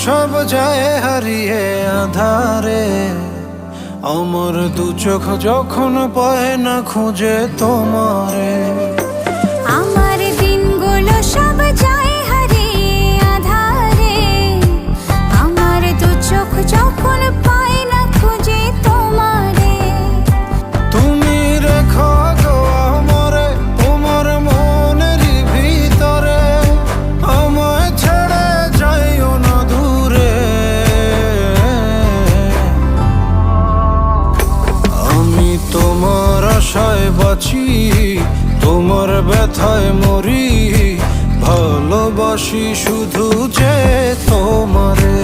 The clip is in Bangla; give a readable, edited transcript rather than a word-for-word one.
সব যায় হারিয়ে আধারে, আমার দু চোখ যখন পায় না খুঁজে তোমারে। আমার দিনগুলো সব যায় হারিয়ে আধারে, আমার দু চোখ যখন পায় না খুঁজে তোমারে। তুমি রেখো গো আমারে তোমার মনের ভিতরে, আমায় ছেড়ে যাইও না দূরে। আমি তোমার আশায় বাঁচি, তোমার ব্যথায় মরি, ভালোবাসি শুধু যে তোমারে।